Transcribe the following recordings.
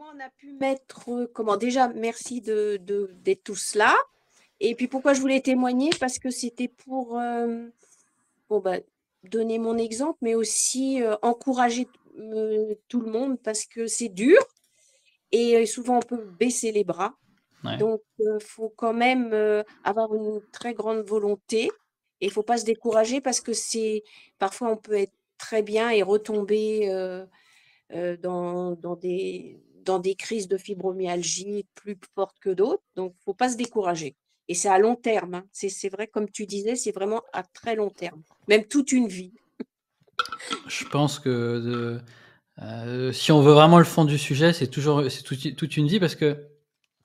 comment on a pu mettre, comment déjà merci d'être tous là. Et puis pourquoi je voulais témoigner, parce que c'était pour bon, bah, donner mon exemple, mais aussi encourager tout le monde, parce que c'est dur et souvent on peut baisser les bras. Ouais. Donc il faut quand même avoir une très grande volonté et il faut pas se décourager, parce que c'est parfois on peut être très bien et retomber dans des crises de fibromyalgie plus fortes que d'autres. Donc, il ne faut pas se décourager. Et c'est à long terme, hein. C'est vrai, comme tu disais, c'est vraiment à très long terme, même toute une vie. Je pense que si on veut vraiment le fond du sujet, c'est toute une vie parce qu'il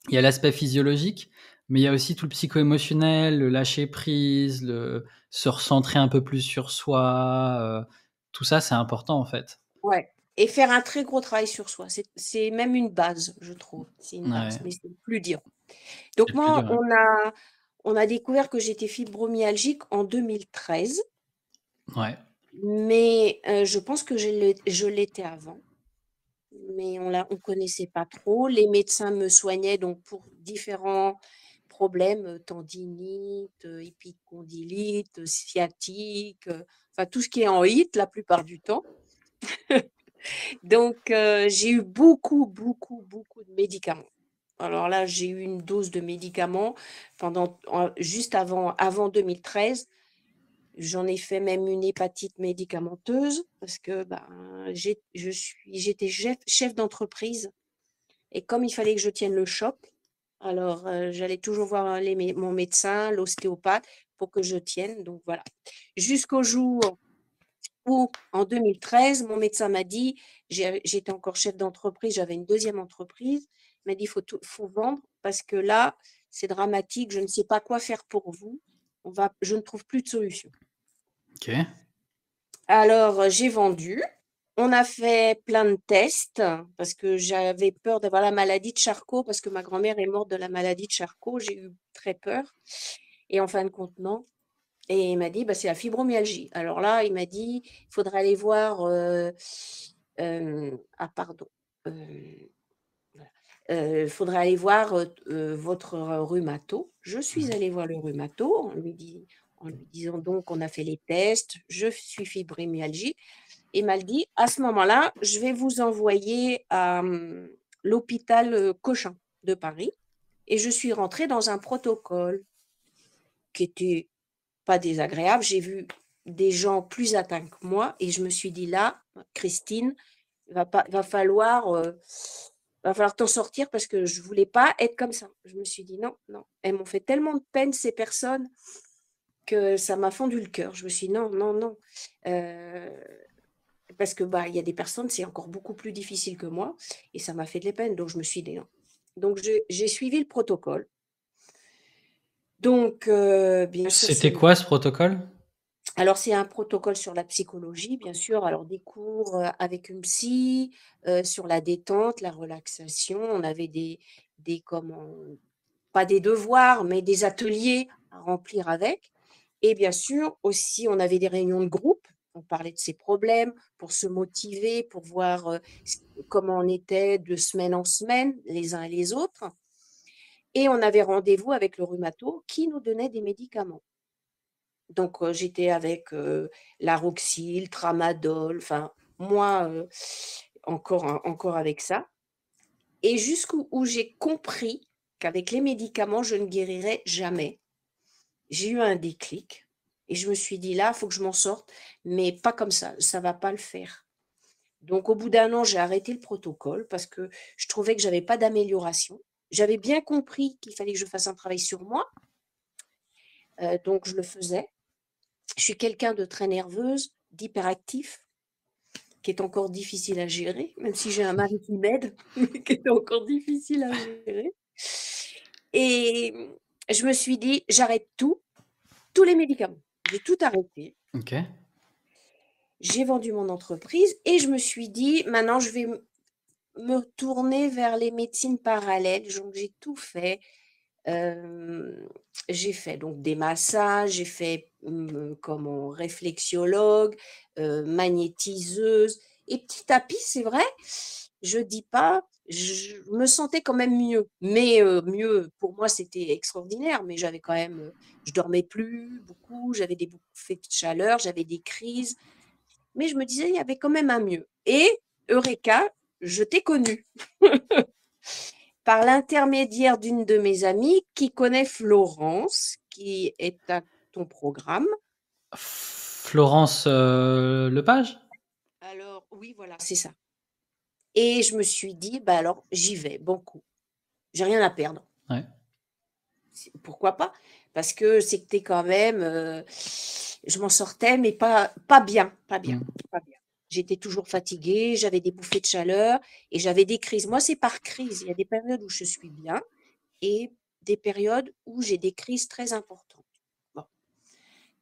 y a l'aspect physiologique, mais il y a aussi tout le psycho-émotionnel, le lâcher prise, le se recentrer un peu plus sur soi, tout ça, c'est important, en fait. Ouais. Et faire un très gros travail sur soi. C'est même une base, je trouve. C'est une base, Ouais, mais c'est le plus dur. c'est Donc le plus moi, dur, ouais. on a découvert que j'étais fibromyalgique en 2013, Ouais. mais je pense que je l'étais avant. Mais on connaissait pas trop. Les médecins me soignaient donc pour différents problèmes, tendinite, épicondylite, sciatique, enfin tout ce qui est en HIIT la plupart du temps. Donc j'ai eu beaucoup, beaucoup, beaucoup de médicaments. Alors là, j'ai eu une dose de médicaments juste avant 2013. J'en ai fait même une hépatite médicamenteuse, parce que ben, j'étais chef d'entreprise. Et comme il fallait que je tienne le choc, alors j'allais toujours voir mon médecin, l'ostéopathe, pour que je tienne. Donc voilà. Jusqu'au jour où, en 2013, mon médecin m'a dit, j'étais encore chef d'entreprise, j'avais une deuxième entreprise, il m'a dit, faut vendre, parce que là, c'est dramatique, je ne sais pas quoi faire pour vous. Je ne trouve plus de solution. OK. Alors, j'ai vendu. On a fait plein de tests, parce que j'avais peur d'avoir la maladie de Charcot, parce que ma grand-mère est morte de la maladie de Charcot. J'ai eu très peur. Et en fin de compte, non. Et il m'a dit, bah, c'est la fibromyalgie. Alors là, il m'a dit, il faudra aller voir. Ah, pardon. Voilà. Il faudra aller voir votre rhumato. Je suis allée voir le rhumato en lui disant donc qu'on a fait les tests, je suis fibromyalgie. Il m'a dit, à ce moment-là, je vais vous envoyer à l'hôpital Cochin de Paris. Et je suis rentrée dans un protocole qui était pas désagréable. J'ai vu des gens plus atteints que moi et je me suis dit là, Christine, va falloir t'en sortir, parce que je voulais pas être comme ça. Je me suis dit non, non. Elles m'ont fait tellement de peine, ces personnes, que ça m'a fendu le cœur. Je me suis dit non, non, non. Euh, Parce que bah, il y a des personnes, c'est encore beaucoup plus difficile que moi, et ça m'a fait de la peine. Donc je me suis dit non. Donc j'ai suivi le protocole. Donc bien sûr, C'était quoi ce protocole? alors c'est un protocole sur la psychologie, bien sûr. Alors des cours avec une psy, sur la détente, la relaxation. On avait comment, pas des devoirs, mais des ateliers à remplir avec. Et bien sûr, aussi, on avait des réunions de groupe. On parlait de ses problèmes pour se motiver, pour voir comment on était de semaine en semaine, les uns et les autres. Et on avait rendez-vous avec le rhumato qui nous donnait des médicaments. Donc, j'étais avec la Roxil, Tramadol, enfin, moi, encore avec ça. Et jusqu'où où j'ai compris qu'avec les médicaments, je ne guérirais jamais. J'ai eu un déclic et je me suis dit là, il faut que je m'en sorte, mais pas comme ça ne va pas le faire. Donc au bout d'un an, j'ai arrêté le protocole, parce que je trouvais que j'avais pas d'amélioration. J'avais bien compris qu'il fallait que je fasse un travail sur moi, donc je le faisais. Je suis quelqu'un de très nerveuse, d'hyperactif, qui est encore difficile à gérer, même si j'ai un mari qui m'aide, mais qui est encore difficile à gérer. Et je me suis dit, j'arrête tout, tous les médicaments. J'ai tout arrêté. OK. J'ai vendu mon entreprise et je me suis dit, maintenant, je vais me tourner vers les médecines parallèles. Donc, j'ai tout fait. J'ai fait donc des massages, j'ai fait comment, réflexiologue, magnétiseuse. Et petit à petit, c'est vrai, je dis pas, je me sentais quand même mieux. Mais mieux, pour moi, c'était extraordinaire, mais j'avais quand même, je dormais plus beaucoup, j'avais des bouffées de chaleur, j'avais des crises, mais je me disais, il y avait quand même un mieux. Et Eureka, je t'ai connue par l'intermédiaire d'une de mes amies qui connaît Florence, qui est à ton programme. Florence Lepage? Alors, oui, voilà, c'est ça. Et je me suis dit, bah alors, j'y vais, bon coup. J'ai rien à perdre. Ouais. Pourquoi pas? Parce que c'était quand même, je m'en sortais, mais pas bien, pas bien, Mm. pas bien. J'étais toujours fatiguée, j'avais des bouffées de chaleur et j'avais des crises. Moi, c'est par crise. Il y a des périodes où je suis bien et des périodes où j'ai des crises très importantes. Bon.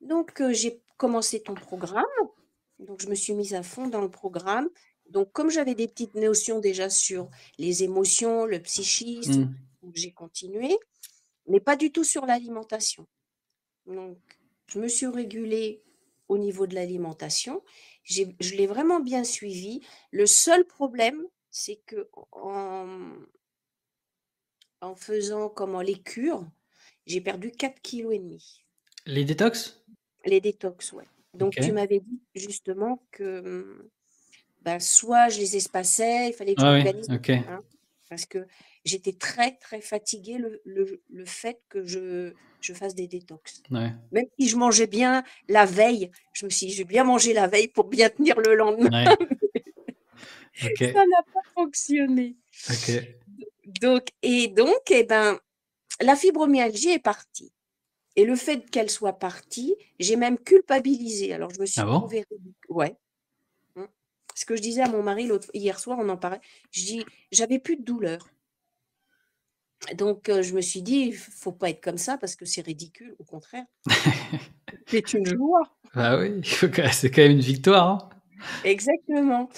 Donc, j'ai commencé ton programme. Donc, je me suis mise à fond dans le programme. Donc, comme j'avais des petites notions déjà sur les émotions, le psychisme, Mm. j'ai continué, mais pas du tout sur l'alimentation. Donc, je me suis régulée au niveau de l'alimentation. Je l'ai vraiment bien suivi. Le seul problème, c'est que en faisant comment les cures, j'ai perdu 4,5 kg. Les détox? Les détox, ouais. Ok. Donc, tu m'avais dit justement que bah, soit je les espaçais, il fallait que je Ah oui, m'organise, ok. hein, parce que j'étais très, très fatiguée le fait que je fasse des détox. Ouais. Même si je mangeais bien la veille, je me suis dit, je vais bien manger la veille pour bien tenir le lendemain. Ouais. Ok. Ça n'a pas fonctionné. Ok. Donc, eh ben, la fibromyalgie est partie. Et le fait qu'elle soit partie, j'ai même culpabilisé. Alors, je me Ah suis bon? trouvée ridicule. Ouais. Mmh. Ce que je disais à mon mari hier soir, on en parlait. Je dis, j'avais plus de douleur. Donc, je me suis dit, il faut pas être comme ça parce que c'est ridicule. Au contraire, c'est une joie. Bah oui, c'est quand même une victoire, hein. Exactement.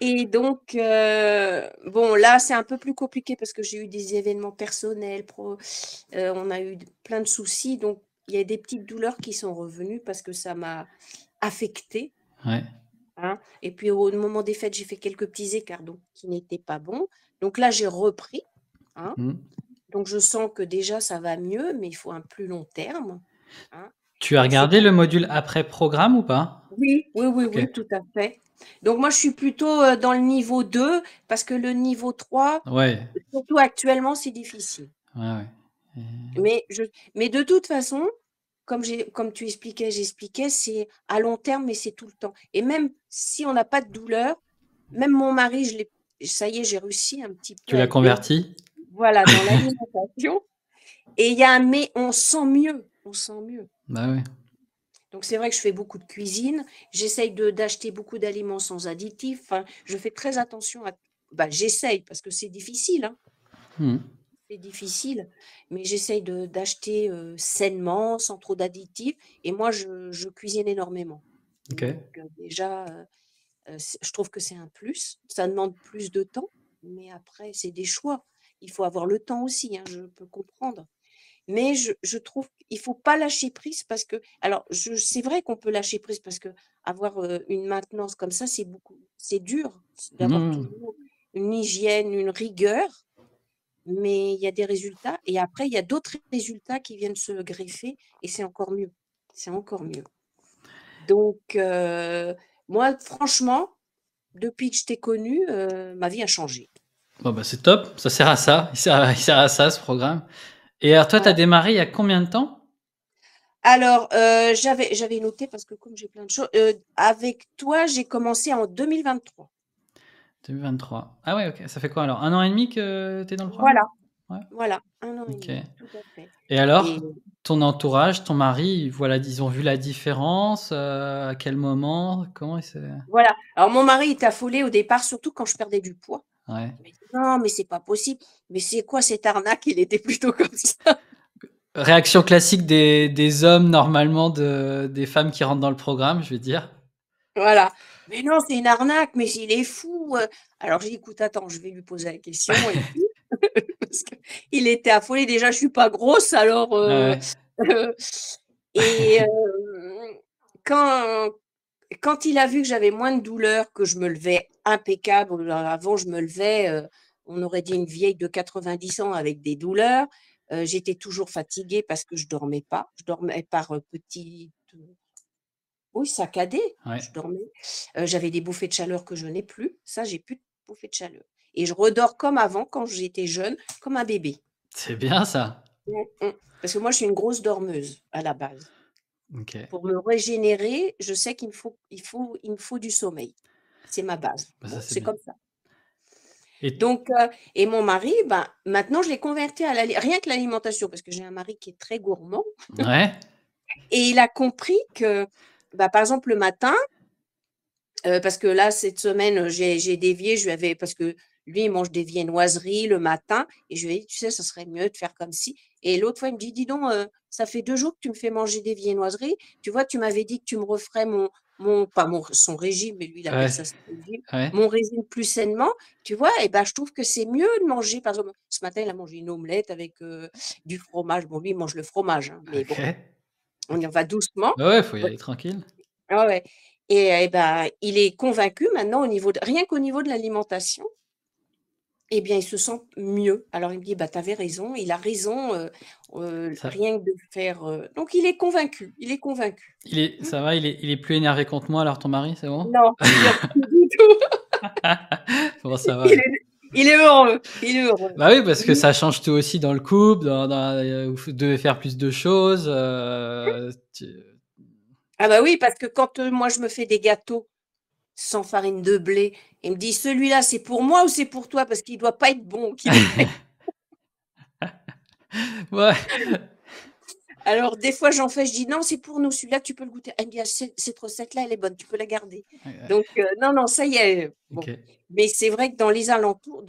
Et donc, bon, là, c'est un peu plus compliqué parce que j'ai eu des événements personnels, on a eu plein de soucis. Donc, il y a des petites douleurs qui sont revenues parce que ça m'a affectée. Ouais. Hein. Et puis, au moment des fêtes, j'ai fait quelques petits écarts donc, qui n'étaient pas bons. Donc là, j'ai repris. Hein. Mm. Donc, je sens que déjà, ça va mieux, mais il faut un plus long terme. Hein. Tu as Donc, c'est regardé pas. le module après programme ou pas? Oui, oui, oui, Ok. oui, tout à fait. Donc, moi, je suis plutôt dans le niveau 2 parce que le niveau 3, Ouais. surtout actuellement, c'est difficile. Ouais, ouais. Et- Mais de toute façon, comme tu expliquais, j'expliquais, c'est à long terme, mais c'est tout le temps. Et même si on n'a pas de douleur, même mon mari, ça y est, j'ai réussi un petit peu Tu à l'as le baigner, converti? voilà, dans l'alimentation. Et il y a un mais, on sent mieux, on sent mieux. Bah oui. Donc c'est vrai que je fais beaucoup de cuisine, j'essaye d'acheter beaucoup d'aliments sans additifs. Enfin, je fais très attention à. Bah, j'essaye parce que c'est difficile, hein. Mm. C'est difficile, mais j'essaye d'acheter sainement, sans trop d'additifs. Et moi, je cuisine énormément. Ok. Donc, déjà, je trouve que c'est un plus. Ça demande plus de temps, mais après, c'est des choix. Il faut avoir le temps aussi, hein, je peux comprendre. Mais je trouve qu'il ne faut pas lâcher prise parce que, alors, c'est vrai qu'on peut lâcher prise parce que avoir une maintenance comme ça, c'est dur d'avoir Mm. toujours une hygiène, une rigueur, mais il y a des résultats. Et après, il y a d'autres résultats qui viennent se greffer et c'est encore mieux. C'est encore mieux. Donc, moi, franchement, depuis que je t'ai connue, ma vie a changé. Bon, bah c'est top. Ça sert à ça. Il sert à ça, ce programme. Et alors, toi, tu as Voilà. démarré il y a combien de temps? Alors, j'avais noté parce que comme j'ai plein de choses, avec toi, j'ai commencé en 2023. 2023. Ah ouais, ok. Ça fait quoi alors? Un an et demi que tu es dans le programme? Voilà, Ouais. voilà, un an et Ok. demi, tout à fait. Et Et alors, ton entourage, ton mari, voilà, ils ont vu la différence? À quel moment? Comment c'est? voilà. Alors, mon mari était affolé au départ, surtout quand je perdais du poids. Ouais. Il m'a dit: «Non, mais c'est pas possible. Mais c'est quoi cette arnaque?» Il était plutôt comme ça. Réaction classique des hommes, normalement, des femmes qui rentrent dans le programme, je vais dire. Voilà. «Mais non, c'est une arnaque, mais il est fou, Alors j'ai dit: «Écoute, attends, je vais lui poser la question et puis» parce qu'il était affolé. Déjà, je suis pas grosse, alors, Ouais. heu et quand quand il a vu que j'avais moins de douleur, que je me levais impeccable, avant je me levais, on aurait dit une vieille de 90 ans avec des douleurs. J'étais toujours fatiguée parce que je dormais pas. Je dormais par petites, oui, saccadées. Ouais. Je dormais. J'avais des bouffées de chaleur que je n'ai plus. Ça, j'ai plus de bouffées de chaleur. Et je redors comme avant, quand j'étais jeune, comme un bébé. C'est bien ça. Parce que moi, je suis une grosse dormeuse à la base. Ok. Pour me régénérer, je sais qu'il me faut du sommeil. C'est ma base. Bah, ça Bon, c'est c'est bien. comme ça. Et Donc, et mon mari, ben, maintenant, je l'ai converti à rien que l'alimentation, parce que j'ai un mari qui est très gourmand. ouais. Et il a compris que, bah, par exemple, le matin, parce que là, cette semaine, j'ai dévié, parce que lui, il mange des viennoiseries le matin, et je lui ai dit, tu sais, ça serait mieux de faire comme ci. Et l'autre fois, il me dit, dis donc, ça fait 2 jours que tu me fais manger des viennoiseries. Tu vois, tu m'avais dit que tu me referais son régime, mais lui, il appelle Ouais. ça son régime, Ouais. mon régime plus sainement. Tu vois, et ben, je trouve que c'est mieux de manger. Par exemple, ce matin, il a mangé une omelette avec du fromage. Bon, lui, il mange le fromage, hein, mais bon, Ok. on y va doucement. Bah ouais, faut y aller tranquille. Ah ouais. Et ben, il est convaincu maintenant rien qu'au niveau de l'alimentation, eh bien, il se sent mieux. Alors il me dit, bah, tu avais raison, il a raison, Ça, rien que de faire. Donc il est convaincu, il est convaincu. ça va, il est plus énervé contre moi alors ton mari, c'est bon? Non, non, plus du tout. Bon, ça va. Il est, il est heureux, il est heureux. Bah oui, parce que ça change tout aussi dans le couple, vous devez faire plus de choses. Ah bah oui, parce que quand moi je me fais des gâteaux sans farine de blé, il me dit, celui-là c'est pour moi ou c'est pour toi? Parce qu'il doit pas être bon, qu'il doit pas être. ouais. Alors, des fois, j'en fais, je dis non, c'est pour nous, celui-là, tu peux le goûter. Elle me dit, ah, cette recette-là, elle est bonne, tu peux la garder. Donc, non, non, ça y est. Bon. Ok. Mais c'est vrai que dans les alentours,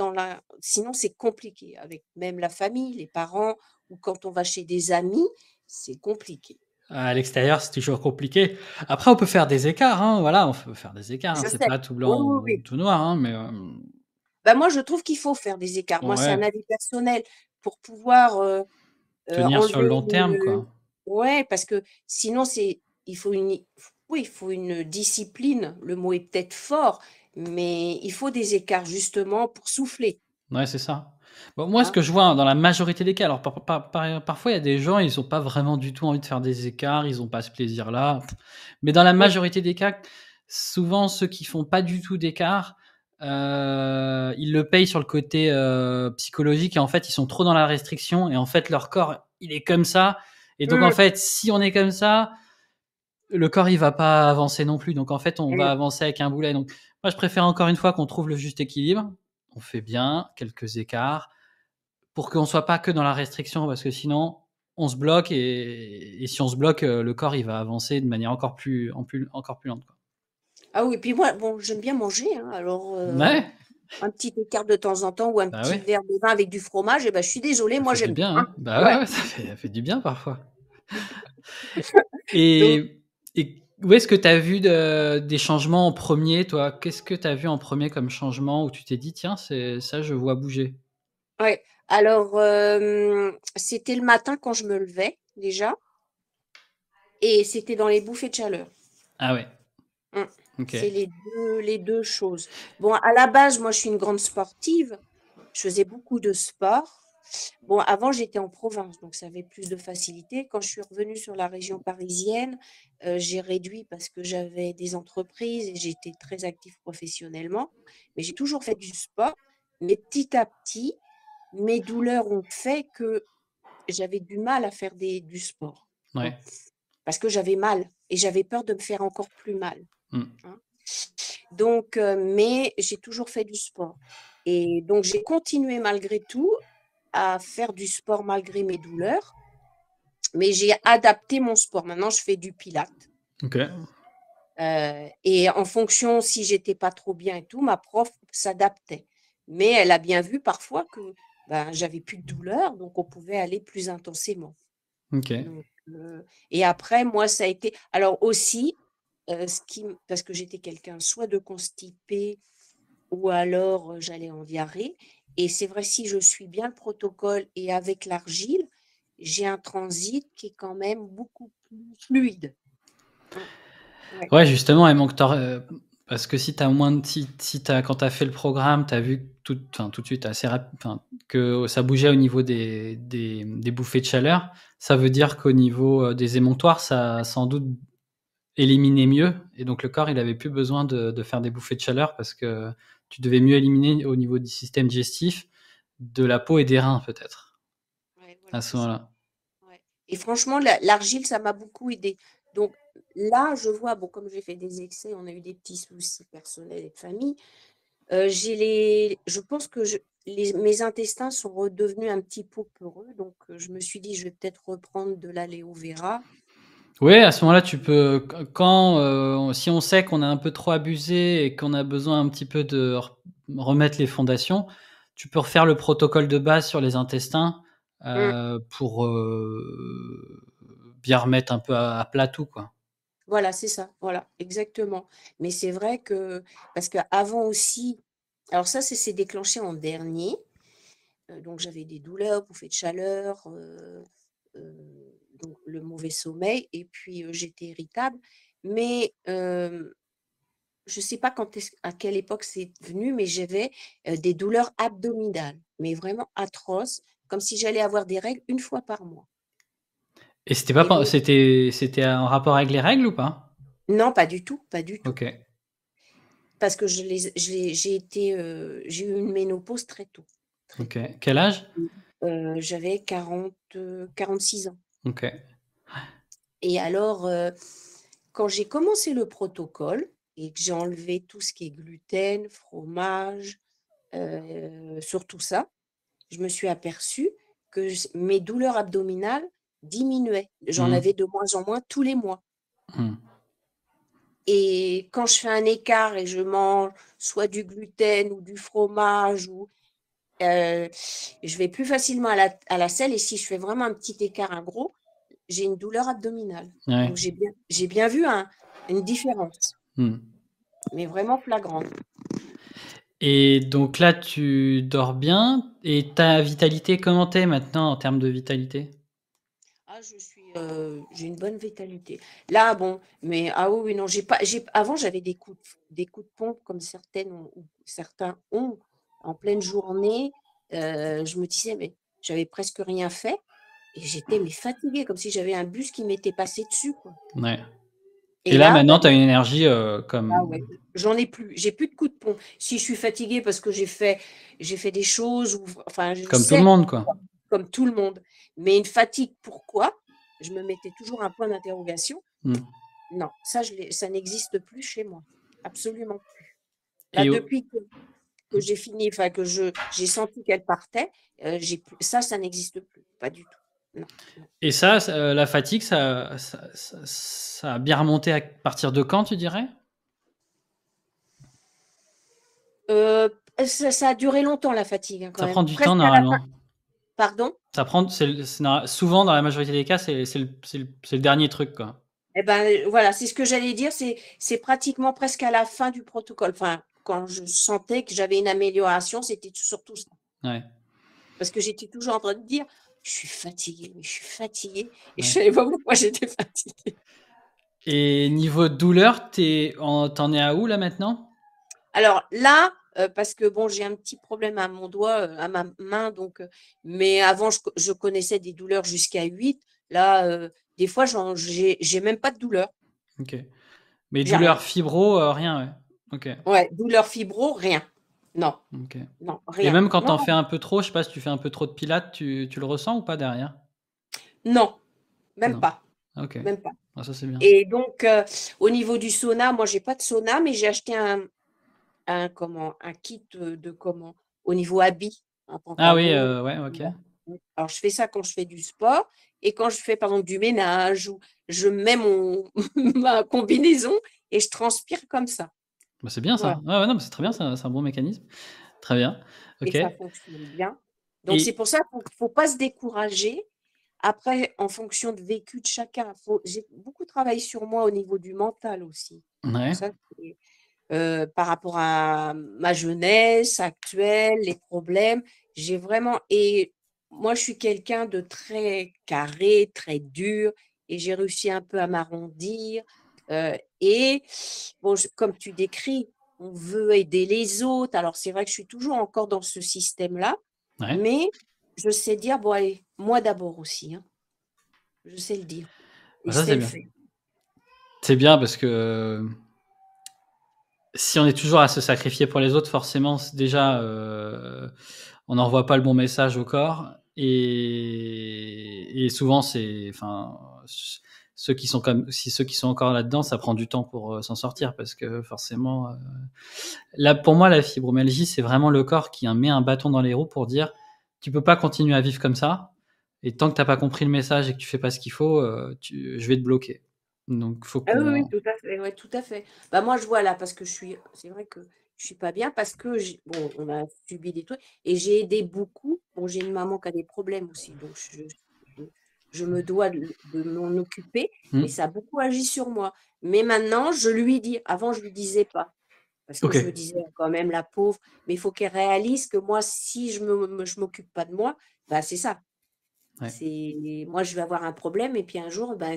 sinon, c'est compliqué. Avec même la famille, les parents, ou quand on va chez des amis, c'est compliqué. À l'extérieur, c'est toujours compliqué. Après, on peut faire des écarts, hein. Voilà, on peut faire des écarts, hein. Je C'est sais. pas tout Oui, blanc oui, ou oui. tout noir, hein, mais Bah, moi, je trouve qu'il faut faire des écarts. Moi, c'est un ouais, avis personnel pour pouvoir tenir sur le enlever long terme, quoi. Ouais, parce que sinon, il faut oui, il faut une discipline. Le mot est peut-être fort, mais il faut des écarts justement pour souffler. Ouais, c'est ça. Bon, moi, ce Hein. que je vois, hein, dans la majorité des cas, alors parfois, il y a des gens, ils ont pas vraiment du tout envie de faire des écarts, ils ont pas ce plaisir-là. Mais dans la Oui, majorité des cas, souvent, ceux qui font pas du tout d'écart, ils le payent sur le côté psychologique et en fait, ils sont trop dans la restriction et en fait, leur corps, il est comme ça. Et donc, en Mmh, fait, si on est comme ça, le corps, il va pas avancer non plus. Donc, en fait, on va mmh. avancer avec un boulet. Donc, moi, je préfère encore une fois qu'on trouve le juste équilibre. On fait bien quelques écarts pour qu'on soit pas que dans la restriction, parce que sinon, on se bloque et si on se bloque, le corps, il va avancer de manière encore plus lente, quoi. Ah oui, puis moi, bon, j'aime bien manger, hein, alors Ouais, un petit écart de temps en temps ou un bah petit ouais, verre de vin avec du fromage, eh ben, je suis désolée, ça moi fait du j'aime bien, bien. hein. Bah ouais, Ouais. ouais, ça fait du bien parfois. Donc, Et où est-ce que tu as vu des changements en premier, toi? Qu'est-ce que tu as vu en premier comme changement où tu t'es dit: «Tiens, c'est ça, je vois bouger»? ouais. Alors, c'était le matin quand je me levais déjà, et c'était dans les bouffées de chaleur. Ah ouais, Mmh. OK. C'est les deux choses. Bon, à la base, moi, je suis une grande sportive. Je faisais beaucoup de sport. Bon, avant, j'étais en province, donc ça avait plus de facilité. Quand je suis revenue sur la région parisienne, j'ai réduit parce que j'avais des entreprises et j'étais très active professionnellement. Mais j'ai toujours fait du sport. Mais petit à petit, mes douleurs ont fait que j'avais du mal à faire du sport, hein, Ouais. parce que j'avais mal et j'avais peur de me faire encore plus mal. Mmh. Hein. Donc, mais j'ai toujours fait du sport. Et donc, j'ai continué malgré tout à faire du sport malgré mes douleurs, mais j'ai adapté mon sport. Maintenant, je fais du pilates. OK. Et en fonction, si j'étais pas trop bien et tout, ma prof s'adaptait. Mais elle a bien vu parfois que ben, j'avais plus de douleur, donc on pouvait aller plus intensément. OK. Donc, et après, moi, ça a été. Alors aussi, parce que j'étais quelqu'un soit de constipé, ou alors j'allais en diarrhée. Et c'est vrai, si je suis bien le protocole et avec l'argile, j'ai un transit qui est quand même beaucoup plus fluide. Hein. Ouais. Ouais, justement, il manque Parce que si t'as moins de, si t'as, quand tu as fait le programme, tu as vu tout de suite assez que ça bougeait au niveau des bouffées de chaleur, ça veut dire qu'au niveau des émonctoires, ça a sans doute éliminé mieux. Et donc le corps, il avait plus besoin de faire des bouffées de chaleur parce que tu devais mieux éliminer au niveau du système digestif, de la peau et des reins peut-être, Ouais, à voilà, ce c'est ça. moment-là. Ouais. Et franchement, l'argile, ça m'a beaucoup aidé. Donc là, je vois, bon, comme j'ai fait des excès, on a eu des petits soucis personnels et de famille. Je pense que mes intestins sont redevenus un petit peu peureux. Donc je me suis dit, je vais peut-être reprendre de l'aloe vera. Oui, à ce moment-là, tu peux, quand, si on sait qu'on a un peu trop abusé et qu'on a besoin un petit peu de remettre les fondations, tu peux refaire le protocole de base sur les intestins Mmh. pour bien remettre un peu à plat tout, quoi. Voilà, c'est ça, voilà, exactement. Mais c'est vrai que, parce qu'avant aussi, alors ça, s'est déclenché en dernier. Donc j'avais des douleurs, bouffées de chaleur, donc le mauvais sommeil et puis, j'étais irritable. Mais, je ne sais pas à quelle époque c'est venu, mais j'avais, des douleurs abdominales, mais vraiment atroces, comme si j'allais avoir des règles une fois par mois. Et Et donc c'était en rapport avec les règles ou pas? non, pas du tout, pas du tout. Ok, Parce que j'ai eu une ménopause très tôt, très ok. tôt. Quel âge? J'avais 46 ans. Ok. Et alors, quand j'ai commencé le protocole et que j'ai enlevé tout ce qui est gluten, fromage, surtout ça, je me suis aperçue que mes douleurs abdominales diminuaient. J'en Hmm. avais de moins en moins tous les mois. Hmm. Et quand je fais un écart et je mange soit du gluten ou du fromage, je vais plus facilement à la selle. Et si je fais vraiment un petit écart, un gros, j'ai une douleur abdominale. Ouais. Donc j'ai bien vu une différence, Hmm. mais vraiment flagrante. Et donc là, tu dors bien et ta vitalité, comment t'es maintenant en termes de vitalité? Ah, j'ai une bonne vitalité. Là, bon, mais ah oui, oui, non, avant j'avais des coups de pompe comme certains ont en pleine journée. Je me disais, mais j'avais presque rien fait et j'étais mais fatiguée, comme si j'avais un bus qui m'était passé dessus, quoi. Ouais. Et Et là, là, bah, maintenant, tu as une énergie ah comme ouais, j'en ai plus. J'ai plus de coups de pompe. Si je suis fatiguée parce que j'ai fait des choses, ou enfin, je tout le sais, monde, quoi. comme tout le monde. Mais une fatigue, pourquoi? Je me mettais toujours un point d'interrogation. Mm. Non, ça n'existe plus chez moi. Absolument plus. Là, Et, depuis que j'ai fini, enfin j'ai senti qu'elle partait, ça n'existe plus. Pas du tout. Non, non. et la fatigue, ça a bien remonté à partir de quand, tu dirais? Ça a duré longtemps, la fatigue, hein, quand Ça même. prend du temps, Presque à la fin. normalement. Pardon? Ça prend, souvent, dans la majorité des cas, c'est le dernier truc, quoi. Eh ben, voilà, c'est ce que j'allais dire, c'est pratiquement presque à la fin du protocole. Enfin, quand je sentais que j'avais une amélioration, c'était surtout ça. Ouais, Parce que j'étais toujours en train de dire, je suis fatiguée, mais je suis fatiguée. Et je ouais. savais pas pourquoi j'étais fatiguée. Et niveau douleur, t'en es à où, là, maintenant? Alors là, parce que bon, j'ai un petit problème à mon doigt, à ma main, donc, mais avant, je connaissais des douleurs jusqu'à 8. Là, des fois, j'ai même pas de douleur. Ok. Mais J'ai rien. douleur fibro, rien, ouais. Ok. Ouais, douleur fibro, rien. Non, Ok. non, Et rien. même quand Non, t'en fais un peu trop, je sais pas si tu fais un peu trop de pilates, tu le ressens ou pas derrière? non, même Non. pas, Ok. même pas. Ah, ça, c'est bien. Et donc, au niveau du sauna, moi, j'ai pas de sauna, mais j'ai acheté un kit au niveau habit, un Ah oui, pantalon. ouais, ok. Voilà. Alors, je fais ça quand je fais du sport et quand je fais, par exemple, du ménage ou je mets ma combinaison et je transpire comme ça. Bah, c'est bien Voilà. ça. Ouais, ouais, non, mais c'est très bien, c'est un bon mécanisme. Très bien. Et Ok. ça fonctionne bien. Donc, c'est Et pour ça qu'il ne faut pas se décourager. Après, en fonction de vécu de chacun, j'ai beaucoup travaillé sur moi au niveau du mental aussi. ouais, Ça, par rapport à ma jeunesse actuelle, les problèmes, j'ai vraiment. Et moi, je suis quelqu'un de très carré, très dur, et j'ai réussi un peu à m'arrondir. Et bon, comme tu décris, on veut aider les autres. Alors, c'est vrai que je suis toujours encore dans ce système-là, Ouais. mais je sais dire, bon, allez, moi d'abord aussi, hein. Je sais le dire et Bah, je ça, sais c'est le bien. faire. C'est bien parce que si on est toujours à se sacrifier pour les autres, forcément, déjà, on n'envoie pas le bon message au corps et souvent, enfin, ceux qui sont comme si ceux qui sont encore là-dedans, ça prend du temps pour s'en sortir parce que forcément, là, pour moi, la fibromyalgie, c'est vraiment le corps qui met un bâton dans les roues pour dire tu peux pas continuer à vivre comme ça et tant que t'as pas compris le message et que tu fais pas ce qu'il faut, je vais te bloquer. Donc, faut Ah oui, oui, qu'on. tout à fait, ouais, tout à fait. Bah, moi, je vois là, parce que c'est vrai que je suis pas bien, parce que bon, on a subi des trucs, et j'ai aidé beaucoup. Bon, j'ai une maman qui a des problèmes aussi, donc je, je me dois de m'en occuper, mais Hmm. ça a beaucoup agi sur moi. Mais maintenant, je lui dis, avant, je lui disais pas, parce que Ok. je me disais quand même, la pauvre, mais il faut qu'elle réalise que moi, si je m'occupe pas de moi, bah, c'est ça. Ouais. Moi, je vais avoir un problème et puis un jour, ben,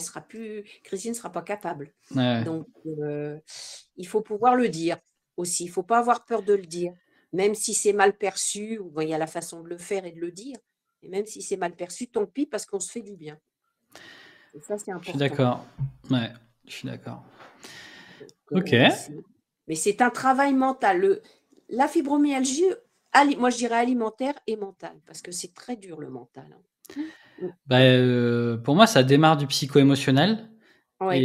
Christine ne sera pas capable. Ouais, ouais. Donc, il faut pouvoir le dire aussi. Il ne faut pas avoir peur de le dire, même si c'est mal perçu. Ou, bon, il y a la façon de le faire et de le dire. Et même si c'est mal perçu, tant pis parce qu'on se fait du bien. Et ça, c'est Je suis important. d'accord. Ouais, je suis d'accord. Donc, Ok. mais c'est un travail mental. La fibromyalgie, moi, je dirais alimentaire et mental, parce que c'est très dur le mental, hein. Mm. Bah, pour moi, ça démarre du psycho-émotionnel Oui,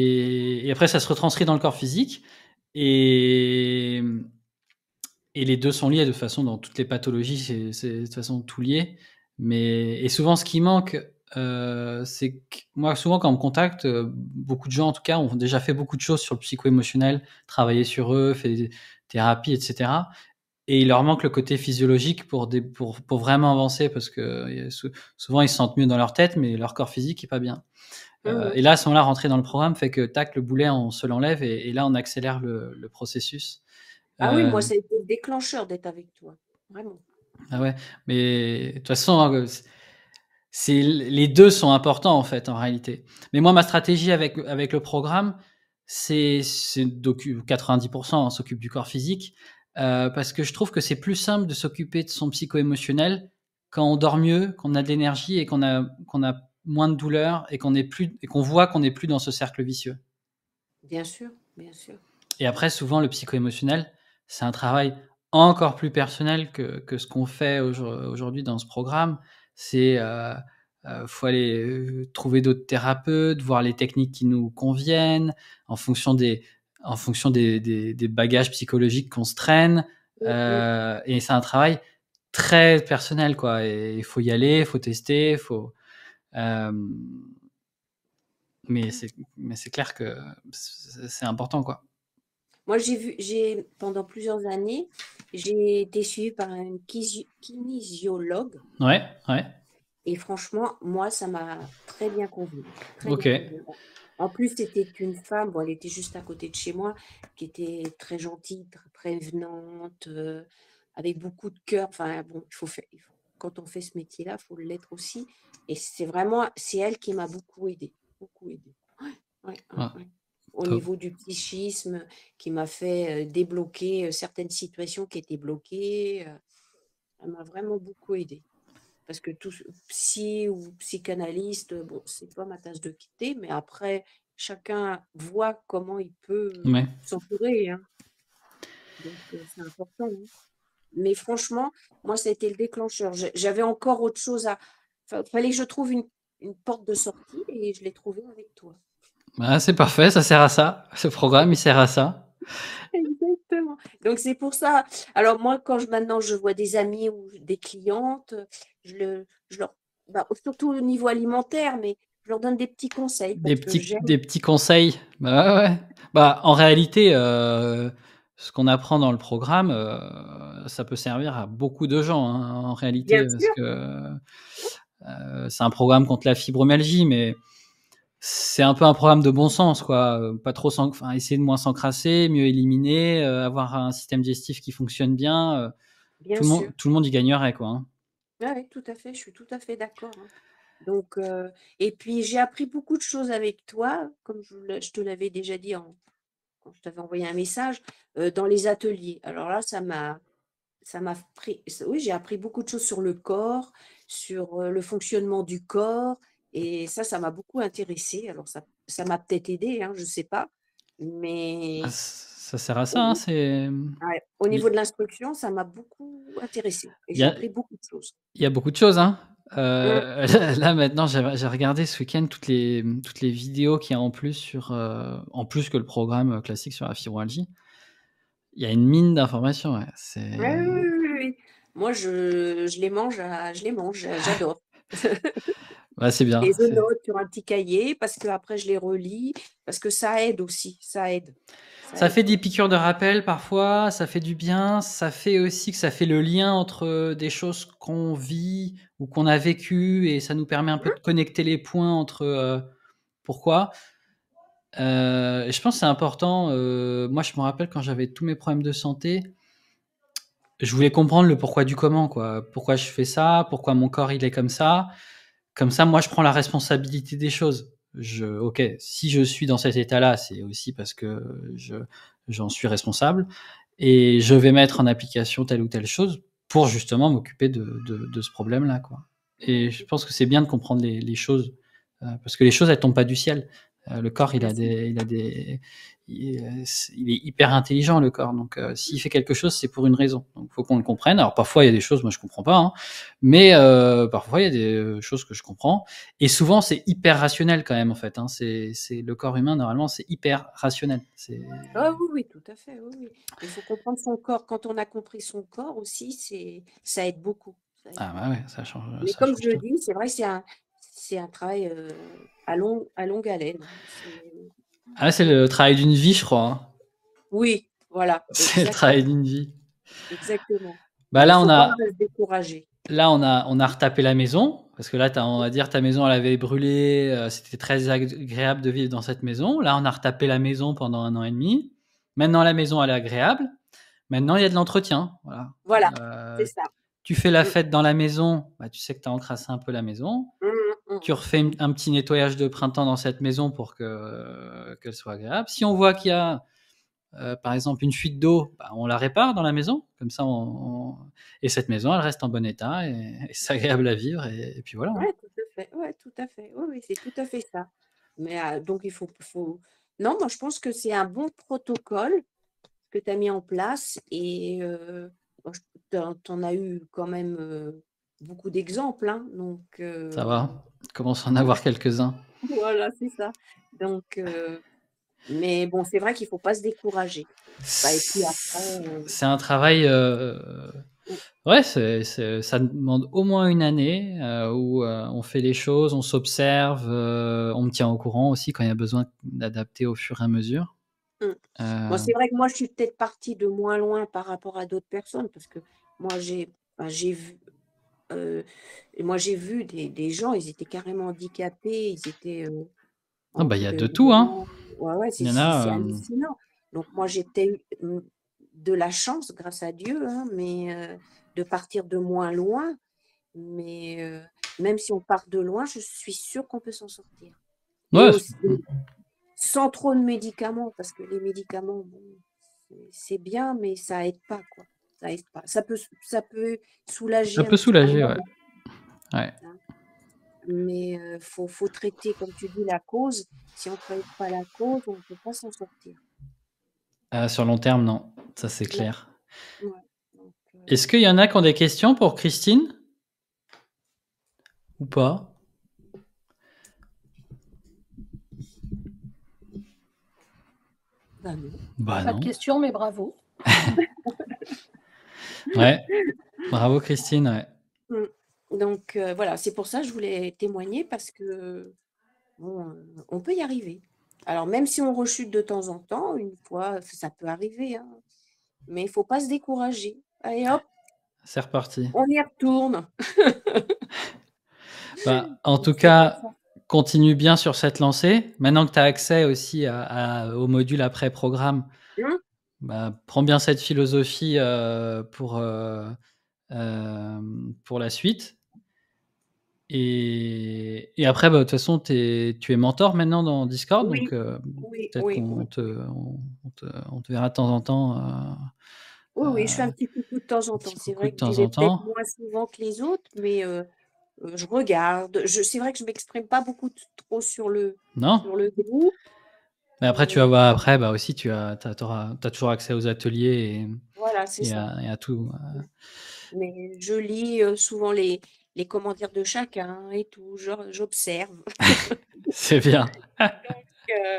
et après ça se retranscrit dans le corps physique et les deux sont liés de toute façon dans toutes les pathologies, c'est de toute façon tout lié. Mais et souvent ce qui manque, c'est que moi souvent quand on me contacte, beaucoup de gens en tout cas ont déjà fait beaucoup de choses sur le psycho-émotionnel, travaillé sur eux, fait des thérapies et cetera et il leur manque le côté physiologique pour vraiment avancer parce que souvent ils se sentent mieux dans leur tête mais leur corps physique est pas bien. mhm. Et là, à ce moment-là, rentrer dans le programme fait que tac, le boulet, on se l'enlève et là, on accélère le processus. Ah oui, moi, Euh, ça a été le déclencheur d'être avec toi. Vraiment. ah ouais, mais de toute façon, les deux sont importants en fait, en réalité. Mais moi, ma stratégie avec le programme, c'est 90% on s'occupe du corps physique parce que je trouve que c'est plus simple de s'occuper de son psycho-émotionnel quand on dort mieux, qu'on a de l'énergie et qu'on a moins de douleur et qu'on voit qu'on n'est plus dans ce cercle vicieux. Bien sûr, bien sûr. Et après, souvent, le psycho-émotionnel, c'est un travail encore plus personnel que ce qu'on fait aujourd'hui dans ce programme. C'est faut aller trouver d'autres thérapeutes, voir les techniques qui nous conviennent en fonction des bagages psychologiques qu'on se traîne. Mm, mm. Et c'est un travail très personnel, quoi. Et il faut y aller, il faut tester, euh, mais c'est clair que c'est important, quoi. Moi, pendant plusieurs années, j'ai été suivie par une kinésiologue. Ouais, ouais. Et franchement, moi, ça m'a très bien convenu. Très Ok. bien convenu. En plus, c'était une femme, bon, elle était juste à côté de chez moi, qui était très gentille, très prévenante, avec beaucoup de cœur. Enfin, bon, quand on fait ce métier-là, il faut l'être aussi. Et c'est elle qui m'a beaucoup aidée. Beaucoup aidée. Ouais, ouais, ouais, Ouais, ouais. Au top. niveau du psychisme, qui m'a fait débloquer certaines situations qui étaient bloquées. Elle m'a vraiment beaucoup aidée. Parce que tout psy ou psychanalyste, bon, c'est pas ma tasse de thé, mais après, chacun voit comment il peut Ouais. s'entourer, hein. Donc, c'est important, hein. Mais franchement, moi, ça a été le déclencheur. J'avais encore autre chose fallait que je trouve une porte de sortie et je l'ai trouvée avec toi. Bah, c'est parfait, ça sert à ça. Ce programme, il sert à ça. Exactement. Donc, c'est pour ça. Alors, moi, maintenant, je vois des amis ou des clientes, je leur, bah, surtout au niveau alimentaire, mais je leur donne des petits conseils Des parce que petits, j'aime. des petits conseils. Bah ouais, ouais. Bah, en réalité, ce qu'on apprend dans le programme, ça peut servir à beaucoup de gens, hein, en Bien réalité, parce sûr. que c'est un programme contre la fibromyalgie, mais c'est un peu un programme de bon sens, quoi. Pas trop enfin, essayer de moins s'encrasser, mieux éliminer, avoir un système digestif qui fonctionne bien. Bien sûr. Tout le monde y gagnerait, quoi. Hein. Ah oui, tout à fait, je suis tout à fait d'accord, hein. Donc, et puis j'ai appris beaucoup de choses avec toi, comme je te l'avais déjà dit quand je t'avais envoyé un message, dans les ateliers. Alors là, ça m'a pris, oui, j'ai appris beaucoup de choses sur le corps, sur le fonctionnement du corps, et ça m'a beaucoup intéressée. Alors ça m'a peut-être aidé, hein, je ne sais pas, Ah, mais ça sert à ça, au, hein, ni- ouais, au il niveau de l'instruction, ça m'a beaucoup intéressée et il y j'ai a appris beaucoup de choses. il y a beaucoup de choses, hein. Mm. Là maintenant, j'ai regardé ce week-end toutes les vidéos qu'il y a en plus en plus que le programme, classique sur la fibromyalgie. Il y a une mine d'informations, ouais, Ouais, c'est oui, oui, oui, oui. Moi, je les mange, j'adore. ouais, c'est bien, Et je note sur un petit cahier parce que après je les relis, parce que ça aide aussi, ça aide. Ça ça aide fait des beaucoup. piqûres de rappel parfois, ça fait du bien, ça fait aussi que ça fait le lien entre, des choses qu'on vit ou qu'on a vécues et ça nous permet un peu de connecter les points entre, pourquoi. Et je pense que c'est important, moi je me rappelle quand j'avais tous mes problèmes de santé, je voulais comprendre le pourquoi du comment, quoi. Pourquoi je fais ça? Pourquoi mon corps il est comme ça? Comme ça, moi je prends la responsabilité des choses. OK, si je suis dans cet état-là, c'est aussi parce que j'en suis responsable et je vais mettre en application telle ou telle chose pour justement m'occuper de ce problème-là, quoi. Et je pense que c'est bien de comprendre les choses, parce que les choses elles tombent pas du ciel. Le corps Bien sûr. il est hyper intelligent, le corps, donc s'il fait quelque chose, c'est pour une raison. Donc faut qu'on le comprenne. Alors parfois il y a des choses moi je comprends pas, hein, mais parfois il y a des choses que je comprends. Et souvent c'est hyper rationnel quand même en fait, hein. C'est le corps humain normalement c'est hyper rationnel. Ah oui, oui, tout à fait, oui, oui. Il faut comprendre son corps. Quand on a compris son corps aussi, ça aide beaucoup. Ça aide Ah bah beaucoup. ouais, Mais ça comme je change le tout. dis, c'est vrai que c'est un travail à longue haleine, hein. Ah c'est Faut- le travail d'une vie, je crois, hein. Oui, voilà, C'est le travail exactement, d'une vie. exactement. Bah Mais il là faut pas se décourager. on a retapé la maison parce que là on va dire ta maison elle avait brûlé, c'était très agréable de vivre dans cette maison. Là on a retapé la maison pendant 1 an et demi. Maintenant la maison elle est agréable. Maintenant il y a de l'entretien, voilà. Voilà, c'est Euh, ça. Tu fais la Mm, fête dans la maison, bah, tu sais que tu as encrassé un peu la maison. mm, mm, Tu mm, refais mm. un petit nettoyage de printemps dans cette maison pour qu'elle soit agréable. Si on voit qu'il y a par exemple une fuite d'eau, bah, on la répare dans la maison, comme ça et cette maison elle reste en bon état et c'est agréable à vivre et puis voilà, hein. Ouais, tout à fait. Ouais, tout à fait. Oui, oui, c'est tout à fait ça. Mais donc il faut. Non, moi je pense que c'est un bon protocole que tu as mis en place et bon, t'en as eu quand même beaucoup d'exemples, hein, donc Ça va, on commence à en avoir quelques-uns. voilà, c'est ça. Donc, mais bon, c'est vrai qu'il faut pas se décourager. Bah, et puis après, C'est un travail, ouais, ça demande au moins une année où on fait les choses, on s'observe, on me tient au courant aussi quand il y a besoin d'adapter au fur et à mesure. mm. Bon, Euh, c'est vrai que moi, je suis peut-être partie de moins loin par rapport à d'autres personnes parce que moi, j'ai vu. Et moi, j'ai vu des gens, ils étaient carrément handicapés, ils étaient ah en bah il y a fauteuil de tout, hein. roulant. Ouais, ouais, Il y en c'est a. hallucinant. Donc, moi, j'ai peut-être eu de la chance, grâce à Dieu, hein, mais de partir de moins loin. Mais même si on part de loin, je suis sûre qu'on peut s'en sortir. Et Ouais, aussi, sans trop de médicaments, parce que les médicaments, bon, c'est bien, mais ça aide pas, quoi. Ça aide pas. Ça peut ça soulager un peut petit peu un soulager, ouais. moment, Ouais. hein. Mais faut traiter, comme tu dis, la cause. Si on ne traite pas la cause, on ne peut pas s'en sortir. Sur long terme, non, ça c'est Ouais, clair. ouais. Donc, Est-ce qu'il y en a qui ont des questions pour Christine ou pas? bah non. Bah Pas de non. question, mais bravo. Ouais, bravo Christine, ouais. Donc voilà, c'est pour ça que je voulais témoigner parce que bon, on peut y arriver. Alors même si on rechute de temps en temps, une fois, ça peut arriver, hein, mais il ne faut pas se décourager. Allez hop, C'est reparti. on y retourne. Bah, en tout C'est comme cas, ça. continue bien sur cette lancée. Maintenant que tu as accès aussi au module après programme, Hein. bah, prends bien cette philosophie pour la suite. Et après, bah, de toute façon, tu es mentor maintenant dans Discord, donc Oui, oui, peut-être oui, qu'on oui. te verra de temps en temps, Oui, oui, je fais un un petit coucou de temps en temps. petit C'est coucou vrai de que j'y temps vais en peut-être temps. moins souvent que les autres, mais je regarde. C'est vrai que je m'exprime pas beaucoup trop Non? sur le groupe. Mais après, tu vas voir, après, bah, aussi, t'as toujours accès aux ateliers Voilà, c'est ça. et à tout. Mais je lis souvent les commentaires de chacun et tout. J'observe. C'est bien. Donc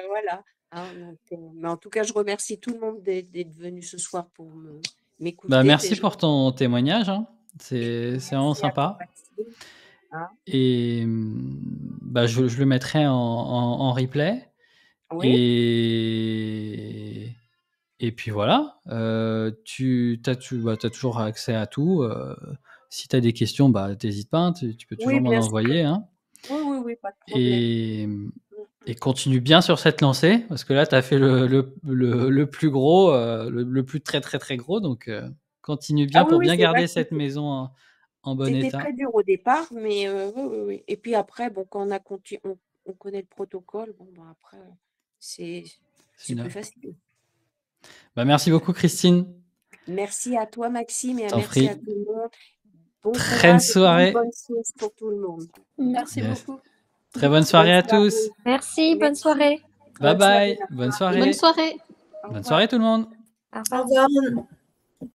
voilà. Hein, donc, mais en tout cas, je remercie tout le monde d'être venu ce soir pour Bah, m'écouter merci déjà. pour ton témoignage, hein. Et puis C'est vraiment merci à toi, sympa. Maxime. Hein. Et bah, je le mettrai en replay. Oui, Et, et puis voilà, t'as toujours accès à tout. Si tu as des questions, bah, t'hésites pas, hein, tu peux toujours oui, m'en bien sûr. envoyer. Hein. Oui, oui, oui, pas de problème. Et, Mm, et mm. continue bien sur cette lancée, parce que là, tu as fait le plus gros, le plus très très très gros. Donc, continue Ah bien oui, pour oui, bien c'est vrai garder que cette maison en bon c'était état. très dur au départ, mais oui, oui, oui. Et puis après, bon, quand on connaît le protocole, bon, ben après, c'est C'est c'est plus une- facile. Bah, merci beaucoup, Christine. Merci à toi, Maxime, et T'en merci à prie. tout le monde. Bon Très bonne courage et plein de soirée. bonnes choses pour tout le monde. Merci Yes. beaucoup. Très bonne Bonne soirée à tous. soirée. Merci, bonne Merci. soirée. Bye Bonne soirée bye. à Bonne toi. Bonne soirée. soirée. Au Bonne revoir. soirée tout le monde. Au Au revoir. revoir.